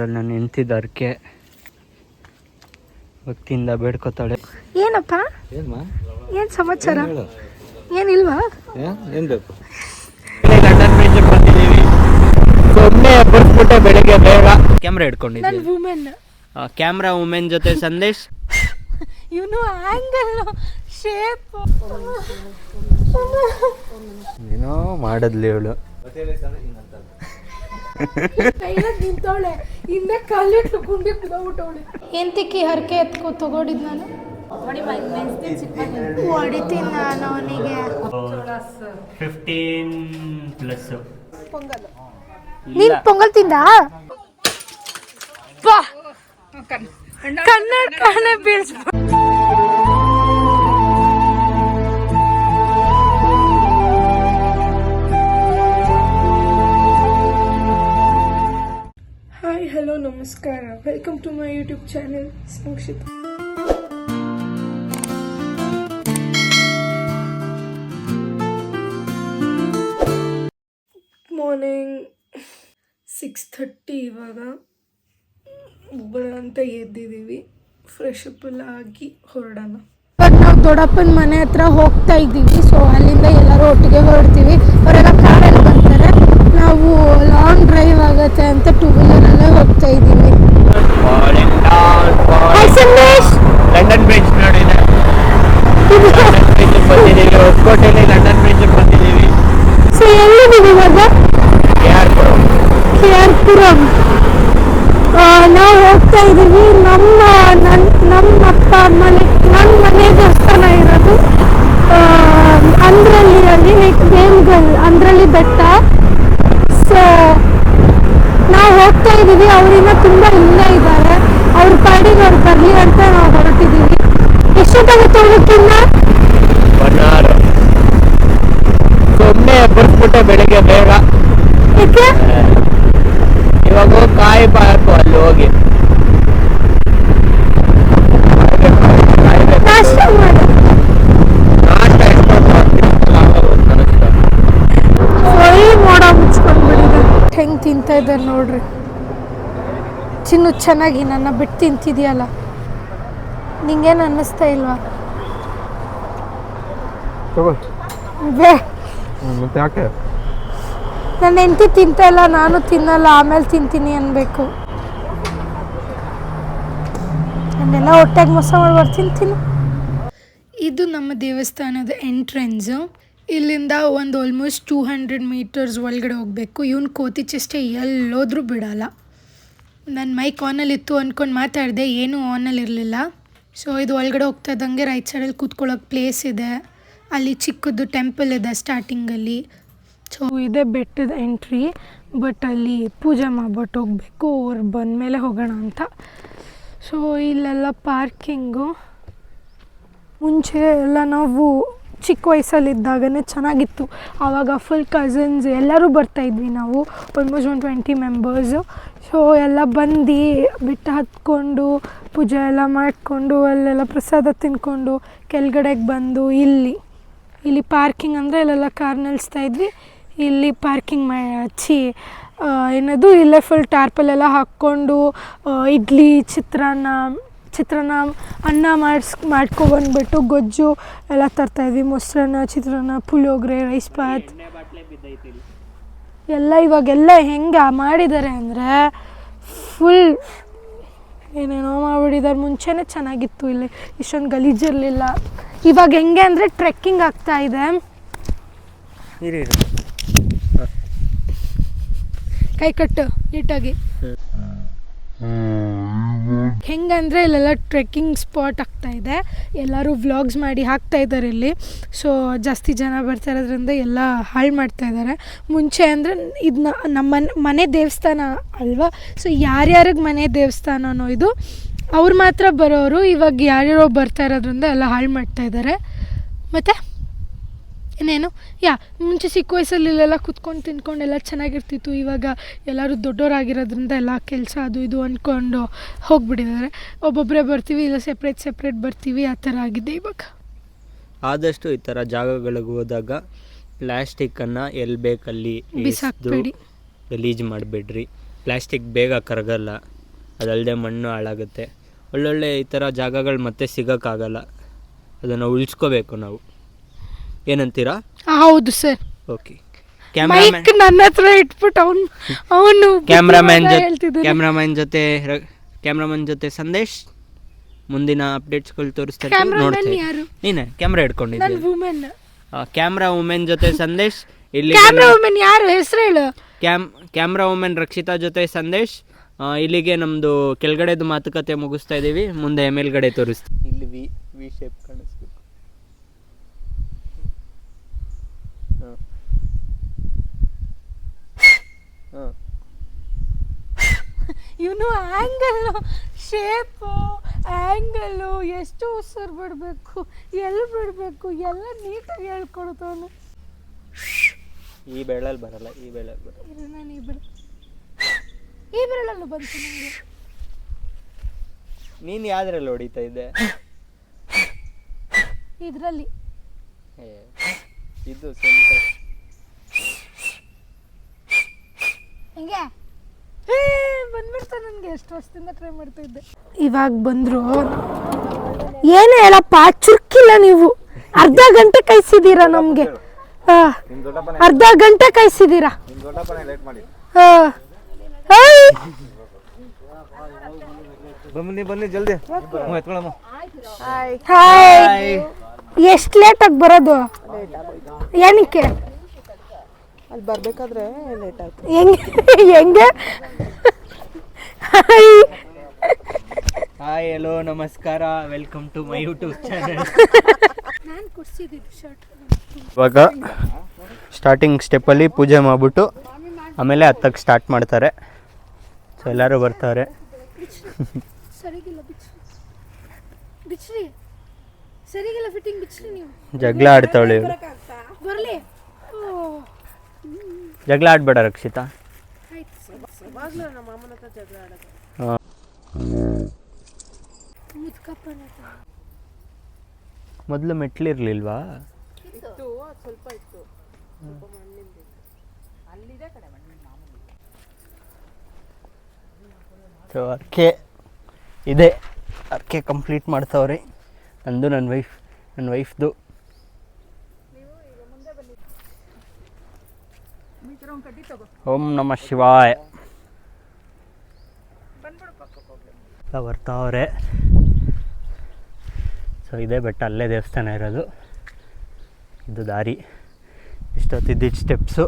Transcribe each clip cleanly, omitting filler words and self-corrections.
ನಾನು ನಿಂತಿದ್ದರ್ಕೆ ಭಕ್ತಿಯಿಂದ ಬೇಡ್ಕೋತಾಳೆ. ಏನಪ್ಪ ಏನು ಸಮಾಚಾರ? ಏನಿಲ್ವಾ? ಏನು ಬೇಕು? ಲಂಡನ್ ಬ್ರಿಡ್ಜ್ ಬಂದಿದ್ದೀವಿ. ಸೊನ್ನೆ ಬರ್ಸ್ಬಿಟ್ಟೆ ಬೆಳಗ್ಗೆ ಬೇಗ. ಕ್ಯಾಮ್ರಾ ಹಿಡ್ಕೊಂಡಿದ್ದೀನಿ. ವುಮೆನ್ ಕ್ಯಾಮ್ರಾ ವುಮೆನ್ ಜೊತೆ ಸಂದೇಶ್. ಇವನು ಆಂಗಲ್ ಶೇಪ್ ಏನೋ ಮಾಡದ್ಲಿ ಇವಳು. ನಿಂತವಳೆ ಹಿಂದೆ ಕಾಲಿಟ್ಟು ಗುಂಡಿ ಕುದೋಗ್ಬಿಟ್ಟವಳೆ. ಎಂತಕ್ಕೆ ಹರಕೆ ಎತ್ಕೊ ತಗೊಂಡಿದ್ದು ನಾನು ಹೊಡಿತೀನಿ ನಾನು ಅವನಿಗೆ. 15+ ಪೊಂಗಲ್. ನೀನ್ ಪೊಂಗಲ್ ತಿಂದ? ಕನ್ನಡ ಬೀಳ್ಸ್. ಹಾಯ್ ಹಲೋ ನಮಸ್ಕಾರ, welcome to my YouTube channel Sankshipta. Morning 6:30 ಇವಾಗ ಅಂತ ಎದ್ದಿದ್ದೀವಿ. ಫ್ರೆಶ್ ಅಪ್ ಎಲ್ಲ ಆಗಿ ಹೊರಡೋಣ. ಇವಾಗ ನಾವು ದೊಡ್ಡಪ್ಪನ ಮನೆ ಹತ್ರ ಹೋಗ್ತಾ ಇದ್ದೀವಿ. ಸೊ ಅಲ್ಲಿಂದ ಎಲ್ಲರೂ ಒಟ್ಟಿಗೆ ಹೊರಡ್ತೀವಿ. ಅವರೆಲ್ಲ ಕಾರಲ್ಲಿ ಬರ್ತಾರೆ, ನಾವು ಲಾಂಗ್ ಡ್ರೈವ್ ಆಗುತ್ತೆ ಅಂತ 2-ವೀಲರಲ್ಲೇ ಹೋಗ್ತಾ ಇದ್ದೀವಿ. ಲಂಡನ್ ಬ್ರಿಡ್ಜ್ ನೋಡಿದೆ. ಬಂದಿದ್ದೀವಿ ಹೊಸಕೋಟೆಯಲ್ಲಿ ಲಂಡನ್ ಬ್ರಿಡ್ಜ್ ಬಂದಿದ್ದೀವಿ. ಸೊ ಎಲ್ಲಿದ್ದೀವಿ ಇವಾಗ? KR ನಾವು ಹೋಗ್ತಾ ಇದ್ದೀವಿ. ನಮ್ಮ ಅಪ್ಪ ಮನೆ, ನನ್ನ ಮನೆ ದೇವಸ್ಥಾನ ಇರೋದು ಅಂದ್ರಳ್ಳಿಯಲ್ಲಿ, ದೇಮ್ಗಲ್ ಅಂದ್ರಳ್ಳಿ ಬೆಟ್ಟ. ಸೊ ನಾವು ಹೋಗ್ತಾ ಇದ್ದೀವಿ. ಅವರಿನ್ನ ತುಂಬ ಇಲ್ಲೇ ಇದ್ದಾರೆ. ಅವ್ರ ಪಾಡಿಗೆ ಅವ್ರು ಬರಲಿ ಅಂತ ನಾವು ಹೊರಟಿದ್ದೀವಿ. ಎಷ್ಟೊತ್ತಾಗುತ್ತೆ ಹೋಗೋಕ್ಕಿನ್ನ? 1 hour. ಸೊನ್ನೆ ಬರ್ಸ್ಬಿಟ್ಟೆ ಬೆಳಗ್ಗೆ ಬೇಗ. ಯಾಕೆ? ಇವಾಗ ಕಾಯಬೇಕು ಅಲ್ಲಿ ಹೋಗಿ. ನಾಷ್ಟ ಮಾಡಿ. ಮೋಡ ಮುಚ್ಕೊಂಡ್ಬಿಟ್ಟಿದೆ. ಹೆಂಗೆ ತಿಂತಾ ಇದ್ದಾರೆ ನೋಡ್ರಿ. ಚಿನ್ನು ಚೆನ್ನಾಗಿ ನನ್ನ ಬಿಟ್ಟು ತಿಂತಿದ್ಯಲ್ಲ, ನಿಂಗೇನು ಅನ್ನಿಸ್ತಾ ಇಲ್ವಾ? ಯಾಕೆ ನನ್ನ ಹೆಂಡತಿ ತಿಂತಾ ಇಲ್ಲ, ನಾನು ತಿನ್ನಲ್ಲ, ಆಮೇಲೆ ತಿಂತೀನಿ ಅನ್ಬೇಕು. ನನ್ನೆಲ್ಲ ಹೊಟ್ಟೆಗೆ ಮೋಸ ಮಾಡ್ಬಾರ್ದು, ತಿಂತೀನಿ. ಇದು ನಮ್ಮ ದೇವಸ್ಥಾನದ ಎಂಟ್ರೆನ್ಸು. ಇಲ್ಲಿಂದ ಒಂದು ಆಲ್ಮೋಸ್ಟ್ 200 ಮೀಟರ್ಸ್ ಒಳಗಡೆ ಹೋಗಬೇಕು. ಇವನು ಕೋತಿ ಚೇಷ್ಟೆ ಎಲ್ಲೋದ್ರೂ ಬಿಡಲ್ಲ. ನನ್ನ ಮೈಕ್ ಆನಲ್ಲಿತ್ತು ಅಂದ್ಕೊಂಡು ಮಾತಾಡಿದೆ, ಏನೂ ಆನಲ್ಲಿ ಇರಲಿಲ್ಲ. ಸೊ ಇದು ಒಳಗಡೆ ಹೋಗ್ತಾ ಇದ್ದಂಗೆ ರೈಟ್ ಸೈಡಲ್ಲಿ ಕೂತ್ಕೊಳ್ಳೋಕೆ ಪ್ಲೇಸ್ ಇದೆ. ಅಲ್ಲಿ ಚಿಕ್ಕದು ಟೆಂಪಲ್ ಇದೆ ಸ್ಟಾರ್ಟಿಂಗಲ್ಲಿ. ಸೊ ಇದೇ ಬೆಟ್ಟದ ಎಂಟ್ರಿ, ಬಟ್ ಅಲ್ಲಿ ಪೂಜೆ ಮಾಡ್ಬಿಟ್ಟು ಹೋಗಬೇಕು. ಅವ್ರು ಬಂದಮೇಲೆ ಹೋಗೋಣ ಅಂತ. ಸೊ ಇಲ್ಲೆಲ್ಲ ಪಾರ್ಕಿಂಗು. ಮುಂಚೆ ಎಲ್ಲ ನಾವು ಚಿಕ್ಕ ವಯಸ್ಸಲ್ಲಿದ್ದಾಗನೇ ಚೆನ್ನಾಗಿತ್ತು. ಆವಾಗ ಫುಲ್ ಕಝನ್ಸ್ ಎಲ್ಲರೂ ಬರ್ತಾಯಿದ್ವಿ ನಾವು, ಆಲ್ಮೋಸ್ಟ್ ಒಂದು 20 ಮೆಂಬರ್ಸು. ಸೊ ಎಲ್ಲ ಬಂದು ಬೆಟ್ಟ ಹತ್ಕೊಂಡು ಪೂಜೆ ಎಲ್ಲ ಮಾಡಿಕೊಂಡು ಅಲ್ಲೆಲ್ಲ ಪ್ರಸಾದ ತಿಂದ್ಕೊಂಡು ಕೆಳಗಡೆಗೆ ಬಂದು ಇಲ್ಲಿ ಪಾರ್ಕಿಂಗ್ ಅಂದರೆ ಇಲ್ಲೆಲ್ಲ ಕಾರ್ ನಿಲ್ಲಿಸ್ತಾ ಇದ್ವಿ. ಇಲ್ಲಿ ಪಾರ್ಕಿಂಗ್ ಏನದು ಇಲ್ಲೇ ಫುಲ್ ಟಾರ್ಪಲೆಲ್ಲ ಹಾಕ್ಕೊಂಡು ಇಡ್ಲಿ, ಚಿತ್ರಾನ್ನ ಅನ್ನ ಮಾಡ್ಕೊಬಂದ್ಬಿಟ್ಟು ಗೊಜ್ಜು ಎಲ್ಲ ತರ್ತಾಯಿದ್ವಿ. ಮೊಸರನ್ನ, ಚಿತ್ರಾನ್ನ, ಪುಳಿಯೋಗರೆ, ರೈಸ್ ಬಾತ್ ಎಲ್ಲ. ಇವಾಗೆಲ್ಲ ಹೆಂಗೆ ಮಾಡಿದ್ದಾರೆ ಅಂದರೆ ಫುಲ್ ಏನೇನೋ ಮಾಡಿಬಿಟ್ಟಿದ್ದಾರೆ. ಮುಂಚೆನೇ ಚೆನ್ನಾಗಿತ್ತು, ಇಲ್ಲಿ ಇಷ್ಟೊಂದು ಗಲೀಜಿರಲಿಲ್ಲ. ಇವಾಗ ಹೆಂಗೆ ಅಂದರೆ ಟ್ರೆಕ್ಕಿಂಗ್ ಆಗ್ತಾಯಿದೆ. ಕೈ ಕಟ್ಟು ನೀಟಾಗಿ. ಹೆಂಗಂದರೆ ಇಲ್ಲೆಲ್ಲ ಟ್ರೆಕ್ಕಿಂಗ್ ಸ್ಪಾಟ್ ಆಗ್ತಾಯಿದೆ. ಎಲ್ಲರೂ ವ್ಲಾಗ್ಸ್ ಮಾಡಿ ಹಾಕ್ತಾಯಿದ್ದಾರೆ ಇಲ್ಲಿ. ಸೊ ಜಾಸ್ತಿ ಜನ ಬರ್ತಾ ಇರೋದ್ರಿಂದ ಎಲ್ಲ ಹಾಳು ಮಾಡ್ತಾಯಿದ್ದಾರೆ. ಮುಂಚೆ ಅಂದರೆ ಇದು ನಮ್ಮ ಮನೆ ದೇವಸ್ಥಾನ ಅಲ್ವಾ. ಸೊ ಯಾರ್ಯಾರಿಗೆ ಮನೆ ದೇವಸ್ಥಾನನೋ ಇದು, ಅವ್ರು ಮಾತ್ರ ಬರೋರು. ಇವಾಗ ಯಾರ್ಯಾರೋ ಬರ್ತಾ ಇರೋದ್ರಿಂದ ಎಲ್ಲ ಹಾಳು ಮಾಡ್ತಾಯಿದ್ದಾರೆ. ಮತ್ತು ಇನ್ನೇನು ಮುಂಚೆ ಚಿಕ್ಕ ವಯಸ್ಸಲ್ಲಿ ಇಲ್ಲೆಲ್ಲ ಕುತ್ಕೊಂಡು ತಿನ್ಕೊಂಡು ಎಲ್ಲ ಚೆನ್ನಾಗಿರ್ತಿತ್ತು. ಇವಾಗ ಎಲ್ಲರೂ ದೊಡ್ಡವರಾಗಿರೋದ್ರಿಂದ ಎಲ್ಲ ಕೆಲಸ ಅದು ಇದು ಅಂದ್ಕೊಂಡು ಹೋಗ್ಬಿಟ್ಟಿದ್ದಾರೆ. ಒಬ್ಬೊಬ್ಬರೇ ಬರ್ತೀವಿ, ಇಲ್ಲ ಸೆಪ್ರೇಟ್ ಬರ್ತೀವಿ, ಆ ಥರ ಆಗಿದೆ ಇವಾಗ. ಆದಷ್ಟು ಈ ಥರ ಜಾಗಗಳಿಗೆ ಹೋದಾಗ ಪ್ಲಾಸ್ಟಿಕ್ಕನ್ನು ಎಲ್ಲಿ ಬೇಕಲ್ಲಿ ಬಿಸಾಕಬೇಡಿ, ಗಲೀಜು ಮಾಡಬೇಡ್ರಿ. ಪ್ಲ್ಯಾಸ್ಟಿಕ್ ಬೇಗ ಕರಗಲ್ಲ, ಅದಲ್ಲದೆ ಮಣ್ಣು ಹಾಳಾಗುತ್ತೆ. ಒಳ್ಳೊಳ್ಳೆ ಈ ಥರ ಜಾಗಗಳು ಮತ್ತೆ ಸಿಗೋಕ್ಕಾಗಲ್ಲ, ಅದನ್ನು ಉಳಿಸ್ಕೋಬೇಕು ನಾವು. ಏನಂತೀರಾ? ಹೌದು ಸರ್. ಓಕೆ, ಕ್ಯಾಮ್ರಾಮ್ಯಾನ್ ನನ್ನ ಹತ್ರ ಇಟ್ಬಿಟ್ಟು ಅವನು ಕ್ಯಾಮ್ರಾಮನ್ ಜೊತೆ ಸಂದೇಶ್ ಮುಂದಿನ ಅಪ್ಡೇಟ್ಸ್ಗಳು ತೋರಿಸ್ತಾರೆ. ನೋಡ್ತೀನಿ. ನೀನೆ ಕ್ಯಾಮ್ರಾ ಹಿಡ್ಕೊಂಡಿದ್ದೀನಿ. ಕ್ಯಾಮ್ರಾ ವುಮೆನ್ ಜೊತೆ ಸಂದೇಶ್ ಇಲ್ಲಿ. ಕ್ಯಾಮ್ರಾ ವುಮೆನ್ ಯಾರು ಹೆಸರು ಹೇಳು? ಕ್ಯಾಮ್ರಾ ವುಮೆನ್ ರಕ್ಷಿತಾ ಜೊತೆ ಸಂದೇಶ್. ಇಲ್ಲಿಗೆ ನಮ್ಮದು ಕೆಳಗಡೆದು ಮಾತುಕತೆ ಮುಗಿಸ್ತಾ ಇದ್ದೀವಿ. ಮುಂದೆ ಮೇಲ್ಗಡೆ ತೋರಿಸ್ತೀವಿ. ಇಲ್ಲಿ ವಿ ಶೇಪ್ ಕಾಣಿಸ್ಬೇಕು. ಇವನು ಆ್ಯಂಗಲ್ಲು, ಶೇಪು, ಆ್ಯಂಗಲ್ಲು, ಎಷ್ಟು ಉಸಿರು ಬಿಡಬೇಕು, ಎಲ್ಲಿ ಬಿಡಬೇಕು ಎಲ್ಲ ನೀಟಾಗಿ ಹೇಳ್ಕೊಡ್ತಾವನು. ಈ ಬೆರಳಲ್ಲಿ ಬರಲ್ಲ, ಈ ಬೆರಳಲ್ಲಿ ಬರಲ್ಲ. ನಾನು ಈ ಬೆರಳಲ್ಲೂ ಬಂತು ನನಗೆ. ನೀನು ಯಾವ್ದ್ರಲ್ಲಿ ಹೊಡಿತಾ ಇದ್ದೆ? ಇದರಲ್ಲಿ. ಇದು ಸೆಂಟರ್ ಹೆಂಗೆ ಬಂದ್ಬಿಡ್ತಾ. ನನಗೆ ಎಷ್ಟು ವರ್ಷದಿಂದ ಟ್ರೈ ಮಾಡ್ತಾ ಇದ್ದೆ. ಇವಾಗ ಬಂದ್ರು ಏನು ಹೇಳಪ್ಪ, ಚುರ್ಕಿಲ್ಲ ನೀವು. ಅರ್ಧ ಗಂಟೆ ಕಾಯಿಸಿದ್ದೀರಾ ನಮಗೆ, ಅರ್ಧ ಗಂಟೆ ಕಾಯಿಸಿದ್ದೀರಾ. ಬನ್ನಿ ಜಲ್ದಿ. ಹಾಯ್. ಎಷ್ಟು ಲೇಟಾಗಿ ಬರೋದು? ಏನಕ್ಕೆ? ಅಲ್ಲಿ ಬರ್ಬೇಕಾದ್ರೆ ಲೇಟ್ ಆಯ್ತು. ಹೆಂಗೆ? ಹಾಯ್, ಹಲೋ, ನಮಸ್ಕಾರ, welcome to my YouTube channel. ನಾನು ಕೊಡ್ಸಿದ್ದು ಶರ್ಟ್. ಇವಾಗ ಸ್ಟಾರ್ಟಿಂಗ್ ಸ್ಟೆಪ್ಪಲ್ಲಿ ಪೂಜೆ ಮಾಡಿಬಿಟ್ಟು ಆಮೇಲೆ ಹತ್ತಕ್ಕೆ ಸ್ಟಾರ್ಟ್ ಮಾಡ್ತಾರೆ. ಸೊ ಎಲ್ಲರೂ ಬರ್ತಾರೆ. ಸರಿಗಿಲ್ಲ ಬಿಚ್ಚ್ರಿ, ಸರಿಗಿಲ್ಲ ಫಿಟ್ಟಿಂಗ್ ಬಿಚ್ಚ್ರಿ. ನೀವು ಜಗಳ ಆಡ್ತಾವಳಿ. ಬರಲಿ, ಜಗಳ ಆಡಬೇಡ ರಕ್ಷಿತಾ. ಮೊದಲು ಮೆಟ್ಲಿರ್ಲಿಲ್ವಾ? ಸ್ವಲ್ಪ ಇತ್ತು. ಸೊ ಅರ್ಕೆ ಇದೆ, ಅರ್ಕೆ ಕಂಪ್ಲೀಟ್ ಮಾಡ್ತಾವ್ರಿ. ನಂದು ನನ್ನ ವೈಫ್ದು. ಓಂ ನಮಃ ಶಿವಾಯ. ಬರ್ತಾವ್ರೆ. ಸೊ ಇದೇ ಬೆಟ್ಟ, ಅಲ್ಲೇ ದೇವಸ್ಥಾನ ಇರೋದು. ಇದು ದಾರಿ, ಇಷ್ಟೊತ್ತಿದ್ದಿದ್ದು ಸ್ಟೆಪ್ಸು.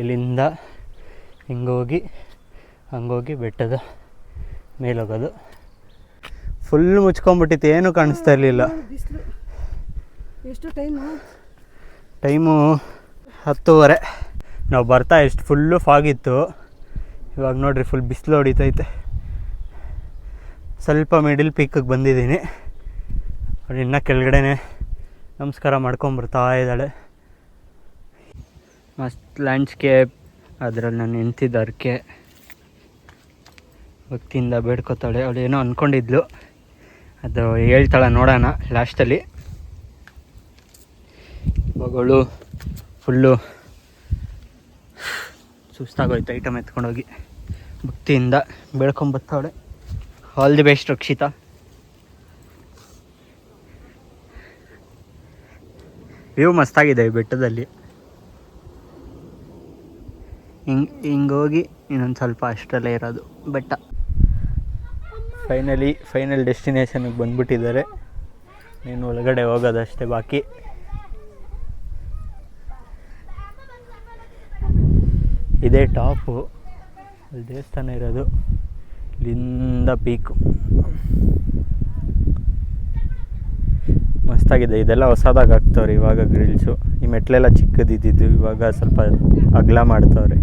ಇಲ್ಲಿಂದ ಹಂಗೋಗಿ ಬೆಟ್ಟದ ಮೇಲೋಗೋದು. ಫುಲ್ ಮುಚ್ಕೊಂಡ್ಬಿಟ್ಟಿತ್ತು, ಏನೂ ಕಾಣಿಸ್ತಾ ಇರಲಿಲ್ಲ. ಎಷ್ಟು ಟೈಮು 10:30. ನಾವು ಬರ್ತಾ ಎಷ್ಟು ಫುಲ್ಲು ಫಾಗಿತ್ತು. ಇವಾಗ ನೋಡ್ರಿ ಫುಲ್ ಬಿಸಿಲು ಹೊಡಿತೈತೆ. ಸ್ವಲ್ಪ ಮಿಡಿಲ್ ಪೀಕಿಗೆ ಬಂದಿದ್ದೀನಿ. ಅವ್ರು ಇನ್ನೂ ಕೆಳಗಡೆನೆ ನಮಸ್ಕಾರ ಮಾಡ್ಕೊಂಬರ್ತಾ ಇದ್ದಾಳೆ. ಮಸ್ತ್ ಲ್ಯಾಂಡ್ಸ್ಕೇಪ್. ಅದರಲ್ಲಿ ನಾನು ನಿಂತಿದ್ದ ಅರ್ಕೆ ಭಕ್ತಿಯಿಂದ ಬೇಡ್ಕೋತಾಳೆ. ಅವಳು ಏನೋ ಅಂದ್ಕೊಂಡಿದ್ಲು, ಅದು ಹೇಳ್ತಾಳೆ ನೋಡೋಣ ಲಾಸ್ಟಲ್ಲಿ. ಇವಾಗಳು ಫುಲ್ಲು ಸುಸ್ತಾಗೋಯ್ತು ಐಟಮ್ ಎತ್ಕೊಂಡೋಗಿ. ಭಕ್ತಿಯಿಂದ ಬೇಡ್ಕೊಂಬರ್ತಾವಳೆ. All the best Rakshita. View ಮಸ್ತಾಗಿದೆ ಈ ಬೆಟ್ಟದಲ್ಲಿ. ಹಿಂಗೋಗಿ ಇನ್ನೊಂದು ಸ್ವಲ್ಪ ಅಷ್ಟರಲ್ಲೇ ಇರೋದು ಬೆಟ್ಟ. ಫೈನಲ್ ಡೆಸ್ಟಿನೇಷನ್ಗೆ ಬಂದ್ಬಿಟ್ಟಿದ್ದಾರೆ. ನೀನು ಒಳಗಡೆ ಹೋಗೋದಷ್ಟೇ ಬಾಕಿ. ಇದೇ ಟಾಪು, ಅಲ್ಲಿ ದೇವಸ್ಥಾನ ಇರೋದು. ಇಲ್ಲಿಂದ ಪೀಕು ಮಸ್ತಾಗಿದೆ. ಇದೆಲ್ಲ ಹೊಸದಾಗಿ ಹಾಕ್ತವ್ರೆ ಇವಾಗ ಗ್ರಿಲ್ಸು. ಈ ಮೆಟ್ಲೆಲ್ಲ ಚಿಕ್ಕದಿದ್ದು ಇವಾಗ ಸ್ವಲ್ಪ ಅಗಲ ಮಾಡ್ತವ್ರೆ.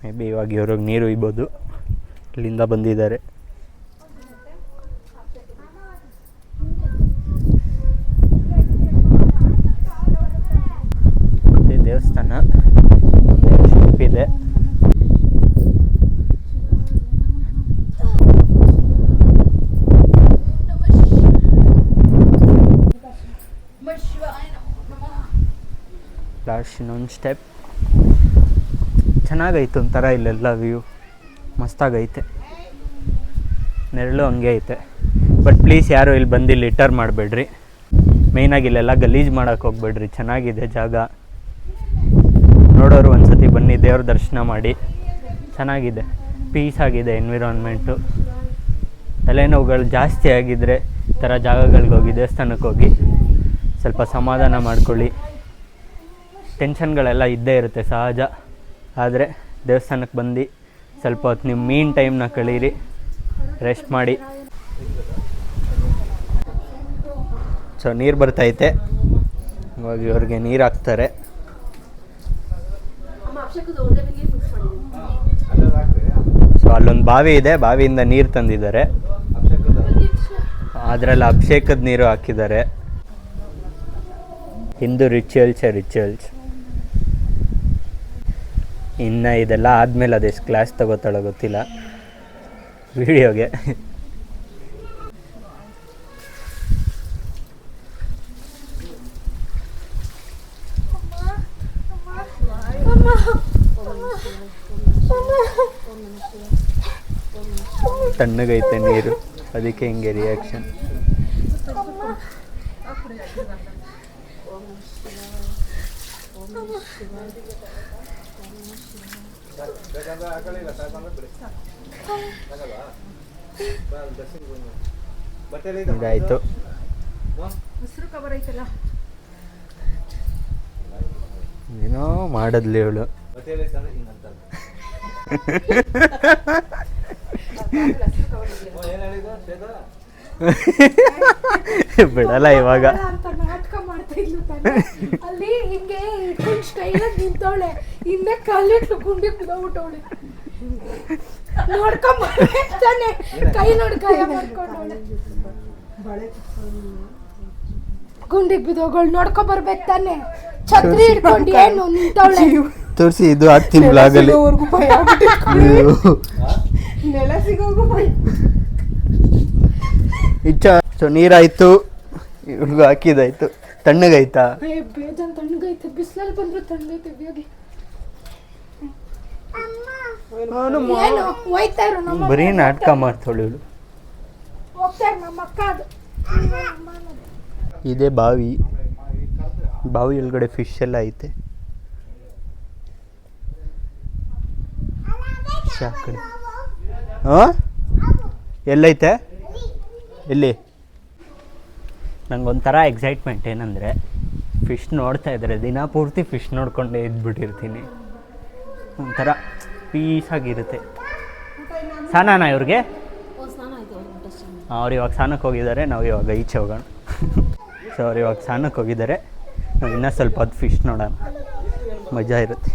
ಮೇ ಬಿ ಇವಾಗ ಇವ್ರಿಗೆ ನೀರು ಇಬೋದು. ಇಲ್ಲಿಂದ ಬಂದಿದ್ದಾರೆ. ದೇವಸ್ಥಾನ ಶಾಪ್ ಇದೆ. ಲಾಸ್ಟ್ ಇನ್ನೊಂದು ಸ್ಟೆಪ್. ಚೆನ್ನಾಗೈತೆ ಒಂಥರ ಇಲ್ಲೆಲ್ಲ ವ್ಯೂ ಮಸ್ತಾಗೈತೆ. ನೆರಳು ಹಂಗೆ ಐತೆ. ಬಟ್ ಪ್ಲೀಸ್ ಯಾರು ಇಲ್ಲಿ ಬಂದು ಲಿಟರ್ ಮಾಡಬೇಡ್ರಿ. ಮೇಯ್ನಾಗಿ ಇಲ್ಲೆಲ್ಲ ಗಲೀಜು ಮಾಡೋಕ್ಕೆ ಹೋಗ್ಬೇಡ್ರಿ. ಚೆನ್ನಾಗಿದೆ ಜಾಗ. ನೋಡೋರು ಒಂದು ಸತಿ ಬನ್ನಿ, ದೇವ್ರ ದರ್ಶನ ಮಾಡಿ. ಚೆನ್ನಾಗಿದೆ, ಪೀಸ್ ಆಗಿದೆ ಎನ್ವಿರಾನ್ಮೆಂಟು. ತಲೆನೋವುಗಳು ಜಾಸ್ತಿ ಆಗಿದ್ದರೆ ಈ ಥರ ಜಾಗಗಳಿಗೆ ಹೋಗಿ ದೇವಸ್ಥಾನಕ್ಕೆ ಹೋಗಿ ಸ್ವಲ್ಪ ಸಮಾಧಾನ ಮಾಡ್ಕೊಳ್ಳಿ. ಟೆನ್ಷನ್ಗಳೆಲ್ಲ ಇದ್ದೇ ಇರುತ್ತೆ ಸಹಜ. ಆದರೆ ದೇವಸ್ಥಾನಕ್ಕೆ ಬಂದು ಸ್ವಲ್ಪ ಹೊತ್ತು ನಿಮ್ಮ ಮೀನ್ ಟೈಮ್ನ ಕಳೀರಿ, ರೆಸ್ಟ್ ಮಾಡಿ. ಸೊ ನೀರು ಬರ್ತೈತೆ, ಇವಾಗ ಇವ್ರಿಗೆ ನೀರು ಹಾಕ್ತಾರೆ. ಸೊ ಅಲ್ಲೊಂದು ಬಾವಿ ಇದೆ, ಬಾವಿಯಿಂದ ನೀರು ತಂದಿದ್ದಾರೆ. ಅದರಲ್ಲಿ ಅಭಿಷೇಕದ ನೀರು ಹಾಕಿದ್ದಾರೆ. ಹಿಂದೂ ರಿಚುವಲ್ಸ್. ಇನ್ನು ಇದೆಲ್ಲ ಆದಮೇಲೆ ಅದೆಷ್ಟು ಕ್ಲಾಸ್ ತಗೋತಾಳೋ ಗೊತ್ತಿಲ್ಲ ವಿಡಿಯೋಗೆ. ತಣ್ಣಗೈತೆ ನೀರು, ಅದಕ್ಕೆ ಹಿಂಗೆ ರಿಯಾಕ್ಷನ್. ಇದಾಯಿತು. ಏನೋ ಮಾಡದ್ಲಿ ಇವಳು. ಬಿಡಲ್ಲ ಇವಾಗ. ನಾಟಕ ಮಾಡ್ತಾ ಇದ್ಲು ಅಲ್ಲಿ ಹಿಂಗೆ ಇಟ್ಕೊಂಡು ಸ್ಟೈಲಾಗಿ ನಿಂತವಳೆ, ಹಿಂದೆ ಕಾಲಿಟ್ಟು ಗುಂಡಿ ಬಿದ್ದೋಗ್ಬಿಟ್ಟವಳೆ. ನೋಡ್ಕೊಂಬರ್ತಾನೆ, ಕೈ ನೋಡಿ ಗಾಯ ಮಾಡ್ಕೊಂಡವಳೆ. ಗುಂಡಿಗೆ ಬಿದ್ದೋಗಳು ನೋಡ್ಕೊಂಬರ್ಬೇಕು ತಾನೆ. ಛತ್ರಿ ಹಿಡ್ಕೊಂಡು ಏನು ನಿಂತವಳೆ. ತೋರಿಸಿ, ಇದು ಆಗ್ತೀನಿ ಬ್ಲಾಗಲ್ಲಿ. ನೆಲ ಸಿಗೋರ್ಗು ಭಯ. ಸೊ ನೀರಾಯ್ತು, ಇವ್ರಿಗೂ ಹಾಕಿದಾಯ್ತು. ತಣ್ಣಗೈತಾ? ಬೇಜಾನ್ ತಣ್ಣಗೈತೆ, ಬಿಸಿಲಲ್ಲಿ ಬಂದ್ರು ತಣ್ಣಗೈತೆ. ಬೇಗ ಬರೀ ನಾಟಕ ಮಾಡ್ತಾಳು ಇವಳು. ಇದೇ ಬಾವಿ ಒಳಗಡೆ ಫಿಶ್ ಎಲ್ಲ ಐತೆ. ಎಲ್ಲೈತೆ? ಎಲ್ಲಿ? ನಂಗೊಂಥರ ಎಕ್ಸೈಟ್ಮೆಂಟ್ ಏನಂದರೆ, ಫಿಶ್ ನೋಡ್ತಾ ಇದ್ದಾರೆ, ದಿನ ಪೂರ್ತಿ ಫಿಶ್ ನೋಡ್ಕೊಂಡೇ ಇದ್ಬಿಟ್ಟಿರ್ತೀನಿ. ಒಂಥರ ಪೀಸಾಗಿರುತ್ತೆ. ಸ್ನಾನ ಇವ್ರಿಗೆ? ಅವ್ರು ಇವಾಗ ಸ್ನಾನಕ್ಕೆ ಹೋಗಿದ್ದಾರೆ, ನಾವು ಇವಾಗ ಈಚೆ ಹೋಗೋಣ. ಸೊ ಅವ್ರು ಇವಾಗ ಸ್ನಾನಕ್ಕೆ ಹೋಗಿದ್ದಾರೆ, ನಾವು ಇನ್ನೂ ಸ್ವಲ್ಪ ಹೊತ್ತು ಫಿಶ್ ನೋಡೋಣ, ಮಜಾ ಇರುತ್ತೆ.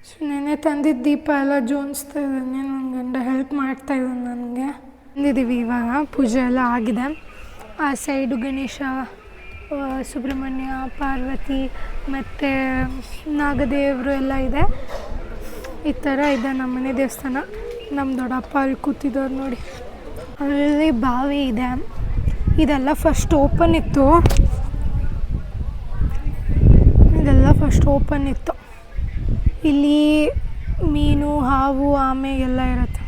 ಸೊ ನೆನೆ ತಂದಿದ್ದ ದೀಪ ಎಲ್ಲ ಜೋಡಿಸ್ತಾ ಇದ್ದಾನೆ, ನನ್ನ ಗಂಡ ಹೆಲ್ಪ್ ಮಾಡ್ತಾ ಇದ್ದಾನೆ ನನಗೆ. ಬಂದಿದ್ದೀವಿ ಇವಾಗ, ಪೂಜೆ ಎಲ್ಲ ಆಗಿದೆ. ಆ ಸೈಡು ಗಣೇಶ, ಸುಬ್ರಹ್ಮಣ್ಯ, ಪಾರ್ವತಿ ಮತ್ತು ನಾಗದೇವರು ಎಲ್ಲ ಇದೆ. ಈ ಥರ ಇದೆ ನಮ್ಮನೆ ದೇವಸ್ಥಾನ. ನಮ್ಮ ದೊಡ್ಡಪ್ಪ ಅಲ್ಲಿ ಕೂತಿದ್ದವ್ರು ನೋಡಿ. ಅಲ್ಲಿ ಬಾವಿ ಇದೆ. ಇದೆಲ್ಲ ಫಸ್ಟ್ ಓಪನ್ ಇತ್ತು. ಇಲ್ಲಿ ಮೀನು, ಹಾವು, ಆಮೆ ಎಲ್ಲ ಇರುತ್ತೆ.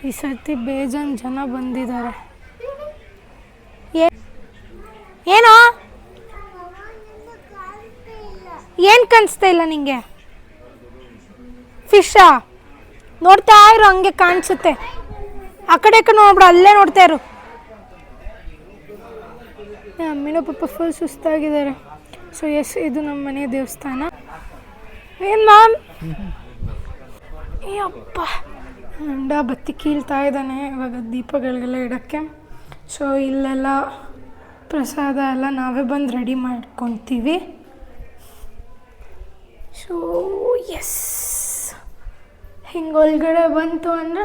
ಈ ಸರ್ತಿ ಬೇಜಾನ್ ಜನ ಬಂದಿದ್ದಾರೆ. ಏನೋ ಏನು ಕಾಣಿಸ್ತಾ ಇಲ್ಲ ನಿಂಗೆ? ಫಿಶಾ? ನೋಡ್ತಾ ಇರು, ಹಂಗೆ ಕಾಣಿಸುತ್ತೆ. ಆ ಕಡೆ ನೋಡ್ಬಿಡು, ಅಲ್ಲೇ ನೋಡ್ತಾ ಇರು. ಅಮ್ಮಿನ ಪಾಪ ಫುಲ್ ಸುಸ್ತಾಗಿದ್ದಾರೆ. ಸೊ ಎಸ್, ಇದು ನಮ್ಮ ಮನೆ ದೇವಸ್ಥಾನ. ಏನು ಮ್ಯಾಮ್? ಅಪ್ಪ, ಗಂಡ ಬತ್ತಿ ಕೀಳ್ತಾ ಇದ್ದಾನೆ ಇವಾಗ ದೀಪಗಳಿಗೆಲ್ಲ ಇಡೋಕ್ಕೆ. ಸೊ ಇಲ್ಲೆಲ್ಲ ಪ್ರಸಾದ ಎಲ್ಲ ನಾವೇ ಬಂದು ರೆಡಿ ಮಾಡ್ಕೊತೀವಿ. ಸೊ ಎಸ್, ಹಿಂಗೆ ಒಳಗಡೆ ಬಂತು ಅಂದರೆ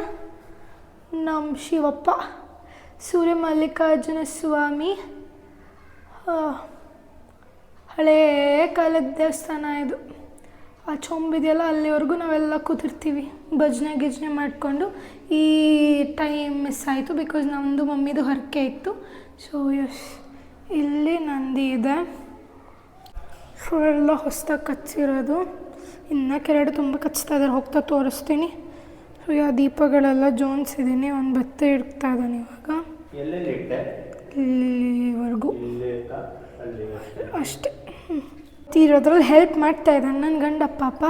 ನಮ್ಮ ಶಿವಪ್ಪ ಸೂರ್ಯ ಮಲ್ಲಿಕಾರ್ಜುನ ಸ್ವಾಮಿ ಹಳೇ ಕಾಲದ ದೇವಸ್ಥಾನ ಇದು. ಆ ಚೊಂಬಿದೆಯಲ್ಲ, ಅಲ್ಲಿವರೆಗೂ ನಾವೆಲ್ಲ ಕೂತಿರ್ತೀವಿ ಭಜನೆ ಮಾಡಿಕೊಂಡು. ಈ ಟೈಮ್ ಮಿಸ್ ಆಯಿತು ಬಿಕಾಸ್ ನಮ್ಮದು ಮಮ್ಮಿದು ಹರಕೆ ಇತ್ತು. ಸೊ ಎಸ್, ಇಲ್ಲಿ ನಂದಿ ಇದೆ. ಸೊ ಎಲ್ಲ ಹೊಸ್ದಾಗಿ ಕಚ್ಚಿರೋದು, ಇನ್ನು ಕೆರಡು ತುಂಬ ಕಚ್ತಾ ಇದ್ದಾರೆ, ಹೋಗ್ತಾ ತೋರಿಸ್ತೀನಿ. ಸೊ ಯಾವ ದೀಪಗಳೆಲ್ಲ ಜೋಡಿಸಿದ್ದೀನಿ, ಒಂದು ಬತ್ತೆ ಇಡ್ತಾ ಇದ್ದಾನೆ ಇವಾಗ ಇಲ್ಲಿವರೆಗೂ ಅಷ್ಟೇ. ತೀರೋದ್ರಲ್ಲಿ ಹೆಲ್ಪ್ ಮಾಡ್ತಾ ಇದ್ದಾನೆ ನನ್ನ ಗಂಡ ಪಾಪ.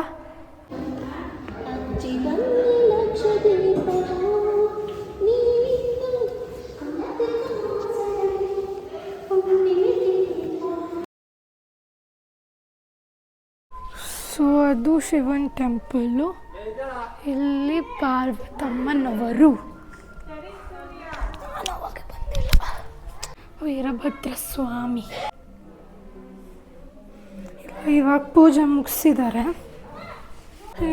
ಸೊ ಅದು ಶಿವನ್ ಟೆಂಪಲ್ಲು, ಇಲ್ಲಿ ಪಾರ್ವತಮ್ಮನವರು, ವೀರಭದ್ರ ಸ್ವಾಮಿ. ಇವಾಗ ಪೂಜೆ ಮುಗಿಸಿದ್ದಾರೆ.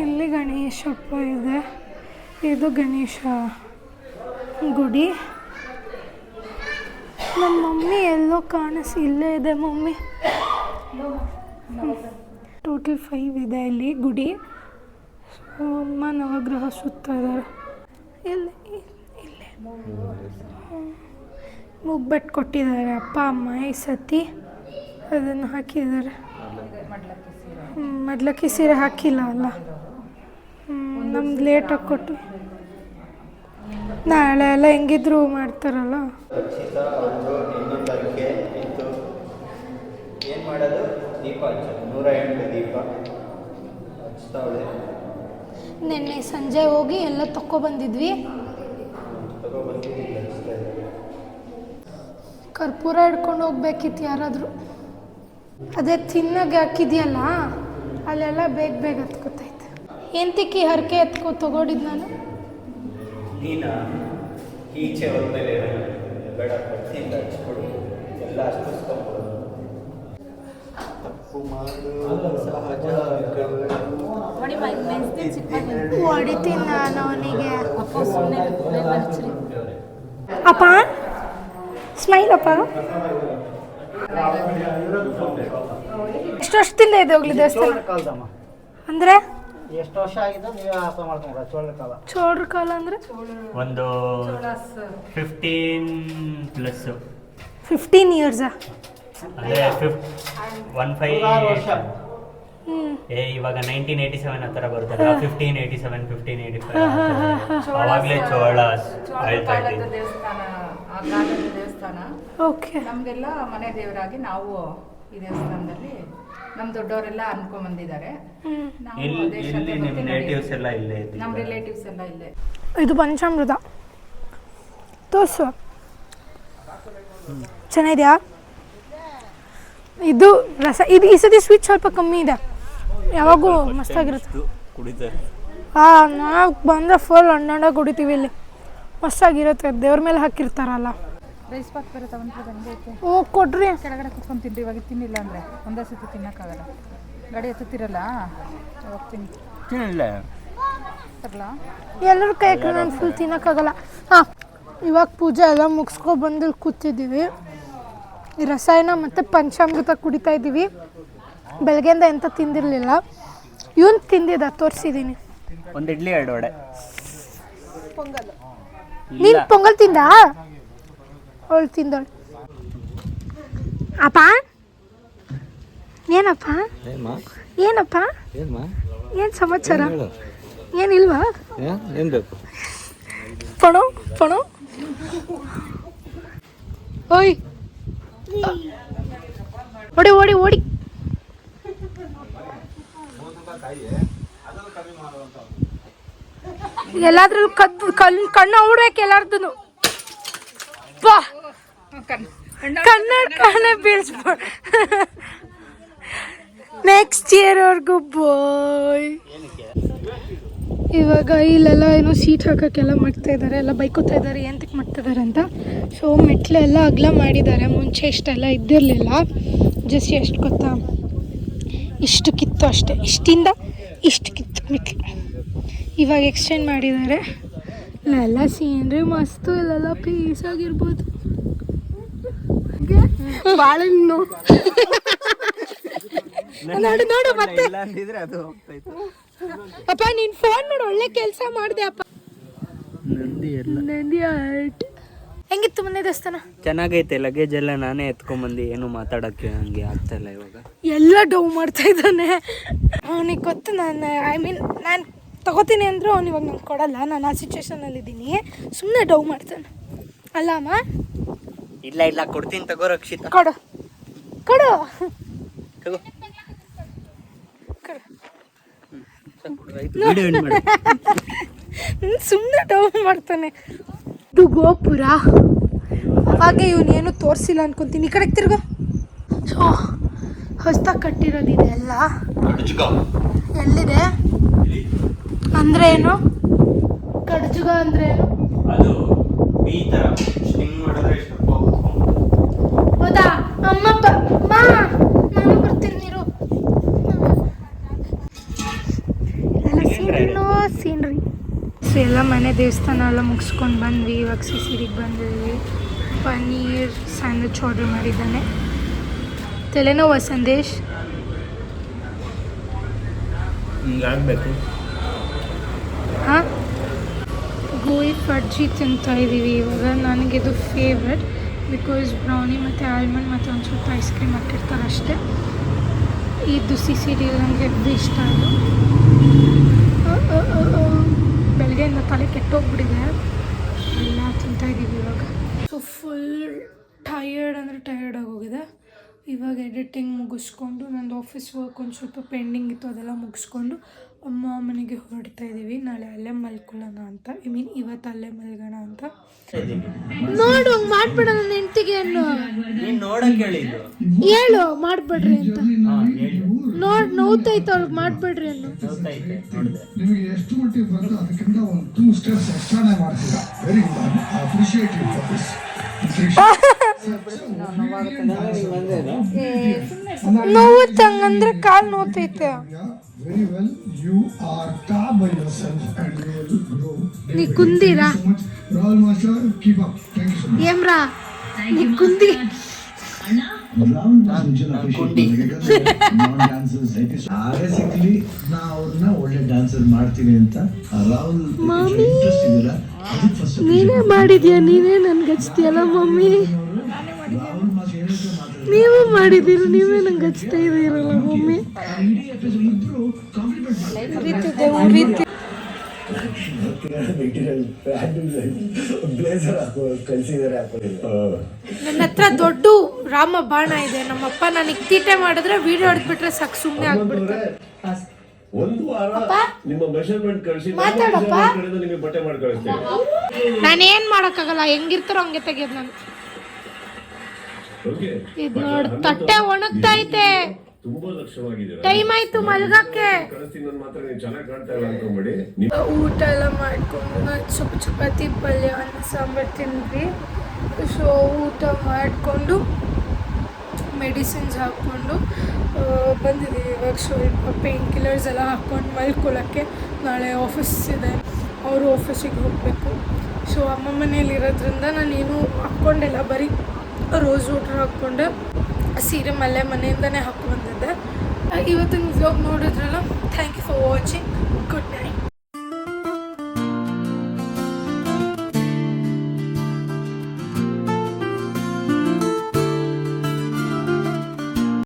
ಇಲ್ಲಿ ಗಣೇಶಪ್ಪ ಇದೆ, ಇದು ಗಣೇಶ ಗುಡಿ. ನಮ್ಮ ಮಮ್ಮಿ ಎಲ್ಲೋ ಇಲ್ಲೇ ಇದೆ ಮಮ್ಮಿ. ಟೋಟಲ್ 5 ಇದೆ ಇಲ್ಲಿ ಗುಡಿ. ಸೊ ಅಮ್ಮ ನವಗ್ರಹ ಸುತ್ತ ಇದ್ದಾರೆ. ಇಲ್ಲೇ ಮುಗ್ಬೆಟ್ಟು ಕೊಟ್ಟಿದ್ದಾರೆ ಅಪ್ಪ ಅಮ್ಮ ಈ ಸತಿ, ಅದನ್ನು ಹಾಕಿದ್ದಾರೆ. ಮಡ್ಲಕ್ಕಿ ಸೀರೆ ಹಾಕಿಲ್ಲ ಅಲ್ಲ, ನಮ್ದು ಲೇಟಾಗಿ ಕೊಟ್ಟು. ನಾಳೆ ಎಲ್ಲ ಹೆಂಗಿದ್ರು ಮಾಡ್ತಾರಲ್ಲ. ಏನು ಮಾಡೋದು? ದೀಪ 108 ದೀಪ ಹಚ್ತಾವಳೆ. ನಿನ್ನೆ ಸಂಜೆ ಹೋಗಿ ಎಲ್ಲ ತಗೊಬಂದಿದ್ವಿ. ಕರ್ಪೂರ ಹಿಡ್ಕೊಂಡು ಹೋಗ್ಬೇಕಿತ್ತು ಯಾರಾದರೂ. ಅದೇ ತಿನ್ನಾಗೆ ಹಾಕಿದ್ಯಲ್ಲ, ಅಲ್ಲೆಲ್ಲ ಬೇಗ ಬೇಗ ಹತ್ಕೋತೈತೆ. ಎಂತಕ್ಕಿ ಹರಕೆ ತಗೊಂಡಿದ್ದು ನಾನು. ನೀನು ಈಚೆ ಹೋದ್ಮೇಲೆ ಬೇಡ ಕತ್ತಿಯಿಂದ ಹಚ್ಕೊಡು, ಎಲ್ಲ ಅಷ್ಟಿಸ್ಕೊಬೋದು. ತಪ್ಪು ಮಾಡು ಸಹಜ. ಹೊಡಿತೀನಿ ನಾನು ಅವನಿಗೆ. ಅಪ್ಪ ಸ್ಮೈಲ್ ಅಪ್ಪ. ಎಷ್ಟು ವರ್ಷದಿಂದ ಇದೆ ಹೋಗ್ಲಿ ದೇವಸ್ಥಾನ ಅಂದ್ರೆ? ಎಷ್ಟು ವರ್ಷ ಆಗಿದೆ ನೀವು ಅರ್ಥ ಮಾಡ್ಕೊಂಡ್ರೆ? ಚೋಳ್ರ ಕಾಲ ಅಂದ್ರೆ ಒಂದು 15 ಇಯರ್ಸಾ? ಅದೇ 15 ಇವಾಗ 1987 ಆ ಥರ ಬರುತ್ತಲ್ಲ, 1587 1585 ಅವಾಗಲೇ ಚೋಳ ಆಳ್ತಾ ಇದ್ದೀವಿ. ದೇವಸ್ಥಾನ ಓಕೆ. ನಮಗೆಲ್ಲ ಮನೆ ದೇವರಾಗಿ ನಾವು ಈ ದೇವಸ್ಥಾನದಲ್ಲಿ ನಮ್ಮ ದೊಡ್ಡವರೆಲ್ಲ ಅನ್ಕೊಂಡ್ ಬಂದಿದ್ದಾರೆ. ಇಲ್ಲಿ ನಿಮ್ಮ ರಿಲೇಟಿವ್ಸ್ ಎಲ್ಲ ಇಲ್ಲೇ ಇದ್ದೀವಿ. ನಮ್ಮ ರಿಲೇಟಿವ್ಸ್ ಎಲ್ಲ ಇಲ್ಲೇ. ಇದು ಪಂಚಾಮೃತ ತೋರ್ಸು, ಚೆನ್ನಾಗಿದೆಯಾ? ಇದು ರಸ. ಇದು ಈ ಸತಿ ಸ್ವೀಟ್ ಸ್ವಲ್ಪ ಕಮ್ಮಿ ಇದೆ, ಯಾವಾಗೂ ಮಸ್ತಾಗಿರುತ್ತೆ. ನಾವು ಬಂದರೆ ಫುಲ್ ಹಣ್ಣಾಗ ಕುಡಿತೀವಿ. ಇಲ್ಲಿ ಮಸ್ತಾಗಿರುತ್ತೆ, ದೇವ್ರ ಮೇಲೆ ಹಾಕಿರ್ತಾರಲ್ಲ. ರೈಸ್ ಪಾತ್ ಬೇರೆ ತಗೊಂಡ್ರೆ ಓ ಕೊಡ್ರಿ. ಕೆಳಗಡೆ ಕುತ್ಕೊಂಡು ತಿಂಡಿ, ಇವಾಗ ತಿನ್ನಿಲ್ಲ ಅಂದರೆ ಒಂದೇ ಸತಿ ತಿನ್ನೋಕ್ಕಾಗಲ್ಲ. ಗಾಡಿ ಎತ್ತುತ್ತಿರಲ್ಲ, ಹೋಗ್ತೀನಿ ತಿನ್ನಲ್ಲ ತರಲ್ಲ. ಎಲ್ಲರ ಕೈ ನಾನು ಫುಲ್ ತಿನ್ನೋಕ್ಕಾಗಲ್ಲ. ಹಾಂ, ಇವಾಗ ಪೂಜೆ ಎಲ್ಲ ಮುಗಿಸ್ಕೊಬಂದು ಕೂತಿದ್ದೀವಿ. ಈ ರಸಾಯನ ಮತ್ತು ಪಂಚಾಮೃತ ಕುಡಿತಾ ಇದ್ದೀವಿ. ಬೆಳಗ್ಗೆಯಿಂದ ಎಂತ ತಿಂದಿರಲಿಲ್ಲ. ಇವನು ತಿಂದಿದ್ದ ತೋರಿಸಿದ್ದೀನಿ. ಒಂದು ಇಡ್ಲಿ 2 ವಡೆ. ನೀನು ಪೊಂಗಲ್ ತಿಂದ? ಅವಳು ತಿಂದಳು. ಅಪ್ಪ ಏನಪ್ಪ ಏನಪ್ಪ ಏನು ಸಮಾಚಾರ? ಏನಿಲ್ವಾ? ಪಣೋ ಪಣೋ ಓಯ್ ಓಡಿ ಓಡಿ ಓಡಿ. ಎಲ್ಲಾದ್ರೂ ಕಣ್ಣು ಓಡ್ಬೇಕು ಎಲ್ಲಾರ್ದು. ಬಾ ಕನ್ನಡ ಬೀಳ್ಸ್ಬೋ. ನೆಕ್ಸ್ಟ್ ಇಯರ್ವರೆಗೂ ಬಾಯ್. ಇವಾಗ ಇಲ್ಲೆಲ್ಲ ಏನೋ ಸೀಟ್ ಹಾಕೋಕ್ಕೆಲ್ಲ ಮಾಡ್ತಾ ಇದ್ದಾರೆ, ಎಲ್ಲ ಬೈಕೋತಾ ಇದ್ದಾರೆ ಎಂತಕ್ಕೆ ಮಾಡ್ತಿದ್ದಾರೆ ಅಂತ. ಸೊ ಮೆಟ್ಲೆಲ್ಲ ಅಗಲ ಮಾಡಿದ್ದಾರೆ. ಮುಂಚೆ ಇಷ್ಟೆಲ್ಲ ಇದ್ದಿರಲಿಲ್ಲ. ಜಸ್ಟ್ ಎಷ್ಟು ಗೊತ್ತಾ, ಇಷ್ಟು ಕಿತ್ತು ಅಷ್ಟೇ, ಇಷ್ಟಿಂದ ಇಷ್ಟು ಕಿತ್ತು ಮೆಟ್ಲು. ಇವಾಗ ಎಕ್ಸ್ಟೆಂಡ್ ಮಾಡಿದ್ದಾರೆ. ಇಲ್ಲೆಲ್ಲ ಸೀನ್ರಿ ಮಸ್ತು, ಇಲ್ಲೆಲ್ಲ ಪೀಸ್ ಆಗಿರ್ಬೋದು. ಬಾಳೆಹಣ್ಣು ನೋಡು ನೋಡು ಮತ್ತೆ. ಅಪ್ಪ ನೀನ್ ಫೋನ್ ಮಾಡಿ ಒಳ್ಳೆ ಕೆಲಸ ಮಾಡಿದೆ ಅಪ್ಪ. ನಂದಿ ಆರ್ಟ್ ಹೆಂಗಿತ್ತು ಮೊನ್ನೆ ದೇವಸ್ಥಾನ? ಚೆನ್ನಾಗೈತೆ. ಲಗೇಜ್ ಎಲ್ಲ ನಾನೇ ಎತ್ಕೊಂಬಂದು ಏನು ಮಾತಾಡೋಕ್ಕೆ ನನಗೆ ಆಗ್ತಾಯಿಲ್ಲ ಇವಾಗ. ಎಲ್ಲ ಡೌ ಮಾಡ್ತಾ ಇದ್ದಾನೆ ಅವನಿಗೆ ಗೊತ್ತು. ನಾನು ತಗೋತೀನಿ ಅಂದರೂ ಅವ್ನು ಇವಾಗ ನಂಗೆ ಕೊಡಲ್ಲ. ನಾನು ಆ ಸಿಚುವೇಶನಲ್ಲಿದ್ದೀನಿ. ಸುಮ್ಮನೆ ಡೌ ಮಾಡ್ತಾನೆ ಅಲ್ಲ ಅಮ್ಮ? ಇಲ್ಲ ಕೊಡ್ತೀನಿ ತಗೋ ರಕ್ಷಿತ. ಕೊಡು ಕೊಡು ತಗೋ. ಸುಮ್ಮನೆ ಡೌ ಮಾಡ್ತಾನೆ. ಇದು ಗೋಪುರ. ಅವಾಗ ಇವನೇನು ತೋರಿಸಿಲ್ಲ ಅನ್ಕೊಂತೀನಿ. ಈ ಕಡೆಗೆ ತಿರ್ಗೋ. ಸೊ ಹೊಸ್ದಾಗಿ ಕಟ್ಟಿರೋದಿದೆ ಎಲ್ಲ. ಎಲ್ಲಿದೆ ಅಂದರೆ ಏನು? ಕಡ್ಜುಗ ಅಂದರೆ ಏನು? ಅದು ಈ ಥರ ಸ್ಟಿಂಗ್ ಮಾಡಿದ್ರೆ ಹೌದಾ? ಅಮ್ಮ ನಾನು ಬರ್ತೀನಿ ನೀರು. ಸೀನ್ರಿ. ಸೊ ಎಲ್ಲ ಮನೆ ದೇವಸ್ಥಾನ ಎಲ್ಲ ಮುಗಿಸ್ಕೊಂಡು ಬಂದ್ವಿ. ಇವಾಗ ಸಿಸಿರಿಗೆ ಬಂದಿದ್ವಿ. ಪನ್ನೀರ್ ಸ್ಯಾಂಡ್ವಿಚ್ ಆರ್ಡರ್ ಮಾಡಿದ್ದಾನೆ. ತಲೆನೋವಾ ಸಂದೇಶ್? ಹಿಂಗಾಗಬೇಕು. ಹಾಂ, ಗೋಯಿ ಫಡ್ಜಿ ತಿಂತಾ ಇದ್ದೀವಿ ಇವಾಗ. ನನಗಿದು ಫೇವ್ರೆಟ್ ಬಿಕಾಸ್ ಬ್ರೌನಿ ಮತ್ತು ಆಲ್ಮಂಡ್ ಮತ್ತು ಒಂದು ಸ್ವಲ್ಪ ಐಸ್ ಕ್ರೀಮ್ ಹಾಕಿರ್ತಾರೆ ಅಷ್ಟೇ. ಇದು ಸಿಸಿರಿ ನನಗೆ ಇಷ್ಟ. ಅದು ಬೆಳಗ್ಗೆಯಿಂದ ತಲೆ ಕೆಟ್ಟೋಗ್ಬಿಟ್ಟಿದೆ. ಎಲ್ಲ ತಿಂತಾ ಇದ್ದೀವಿ ಇವಾಗ. ಸೊ ಫುಲ್ ಟಯರ್ಡ್ ಆಗೋಗಿದೆ. ಇವಾಗ ಎಡಿಟಿಂಗ್ ಮುಗಿಸ್ಕೊಂಡು ನಂದು ಆಫೀಸ್ ವರ್ಕ್ ಒಂದು ಸ್ವಲ್ಪ ಪೆಂಡಿಂಗ್ ಇತ್ತು, ಅದೆಲ್ಲ ಮುಗಿಸ್ಕೊಂಡು ಅಮ್ಮ ಮನೆಗೆ ಹೊರಡ್ತಾ ಇದ್ದೀವಿ. ನಾಳೆ ಅಲ್ಲೇ ಮಲ್ಕೊಳ್ಳೋಣ ಅಂತ. ಇವತ್ತು ಅಲ್ಲೇ ಮಲ್ಗೋಣ ಅಂತ. ನೋಡು ಹಂಗೆ ಮಾಡ್ಬೇಡ ನನ್ನ ಹೆಂಡ್ತಿಗೆ ಅನ್ನು ಹೇಳು ಮಾಡಬೇಡ್ರಿ ಅಂತ. ನೋವ್ತೈತೆ ಅವ್ಳಿಗೆ ಮಾಡಬೇಡ್ರಿ ಅನ್ನು. ನಿಮಗೆ ಎಷ್ಟು ಮಟ್ಟಿಗೆ ಬಂತು ಅದಕ್ಕಿಂತ ಒಂದು 2 steps ಎಕ್ಸ್ಟ್ರಾನೇ ಮಾಡ್ತೀರಾ. Very good, appreciate you for this. ನೋವುತ್ತಂಗಂದ್ರೆ ಕಾಲು ನೋವ್ತೈತೆ. Very well, you are top by yourself and you will grow. ನೀ ಕುಂದಿರಾ? Rahul master, keep up. Thank you so much. ಏಮ್ರಾ ನೀ ಕುಂದಿ? ಬೇಸಿಕಲಿ ನಾ ಅವ್ರನ್ನ ಒಳ್ಳೆ ಡ್ಯಾನ್ಸರ್ ಮಾಡ್ತೀನಿ ಅಂತ ರಾಹುಲ್ ಇಂಟ್ರೆಸ್ಟ್ ಇದೀರಾ? ನೀನೇ ಮಾಡಿದ್ಯಾ? ನೀನೇ ನನ್ಗೆ ಹಚ್ತೀಯಲ್ಲ ಮಮ್ಮಿ. ನೀವು ಮಾಡಿದ್ದೀರ, ನೀವೇ ನಂಗೆ ಹಚ್ತಾ ಇದೀರಲ್ಲ ಮಮ್ಮಿ. ಉರಿತಿದೆ. ನನ್ನ ಹತ್ರ ದೊಡ್ಡ ರಾಮ ಬಾಣ ಇದೆ. ನಮ್ಮಪ್ಪ ನನಗೆ ತೀಟೆ ಮಾಡಿದ್ರೆ ವಿಡಿಯೋ ಹೊಡೆದ್ಬಿಟ್ರೆ ಸಾಕು, ಸುಮ್ಮನೆ ಆಗ್ಬಿಡ್ತಾರೆ. ಒಂದು ವಾರ ನಿಮ್ಮ ಮೆಷರ್ಮೆಂಟ್ ಕಳಿಸಿ ಮಾತಾಡಪ್ಪ. ನಿಮಗೆ ಬಟ್ಟೆ ಮಾಡಿ ಕಳಿಸ್ತೇವೆ. ನಾನೇನ್ ಮಾಡಕ್ಕಾಗಲ್ಲ, ಹೆಂಗಿರ್ತಾರೋ ಹಂಗೆ ತೆಗಿಯೋದು ನಾನು. ಇದು ನೋಡ್, ತಟ್ಟೆ ಒಣಗ್ತಾ ಐತೆ. ತುಂಬಾ ಲಕ್ಷವಾಗಿದ್ದೀರಾ. ಟೈಮ್ ಆಯ್ತು ಮಲ್ಗಕ್ಕೆ. ಕಳಿಸ್ತೀನಿ ನನ್ನ ಮಾತ್ರ ನೀವು ಚೆನ್ನಾಗಿ ಕಾಣ್ತಾ ಇಲ್ಲ ಅನ್ಕೊಂಬೇಡಿ. ಊಟ ಎಲ್ಲ ಮಾಡ್ಕೊಂಡು ನಾನು ಸ್ವಲ್ಪ ಚಪಾತಿ ಪಲ್ಯ ಅನ್ನ ಸಾಂಬಾರು ತಿಂದ್ವಿ. ಸೊ ಊಟ ಮಾಡಿಕೊಂಡು ಮೆಡಿಸಿನ್ಸ್ ಹಾಕ್ಕೊಂಡು ಬಂದಿದ್ದೀವಿ. ಇವಾಗ ಸ್ವಲ್ಪ ಪೇನ್ ಕಿಲ್ಲರ್ಸ್ ಎಲ್ಲ ಹಾಕ್ಕೊಂಡು ಮಲ್ಕೊಳ್ಳೋಕ್ಕೆ. ನಾಳೆ ಆಫೀಸ್ ಇದೆ, ಅವರು ಆಫೀಸಿಗೆ ಹೋಗಬೇಕು. ಸೊ ಅಮ್ಮ ಮನೇಲಿರೋದ್ರಿಂದ ನಾನೇನು ಹಾಕ್ಕೊಂಡಿಲ್ಲ, ಬರೀ ರೋಸ್ ವಾಟರ್ ಹಾಕ್ಕೊಂಡೆ. ಸೀರೆ ಮನೆಯಿಂದನೇ ಹಾಕ್ಕೊಂಡಿದ್ದೆ. ಇವತ್ತಿನ ವ್ಲಾಗ್ ನೋಡಿದ್ರಲ್ಲ. Thank you for watching. Good night.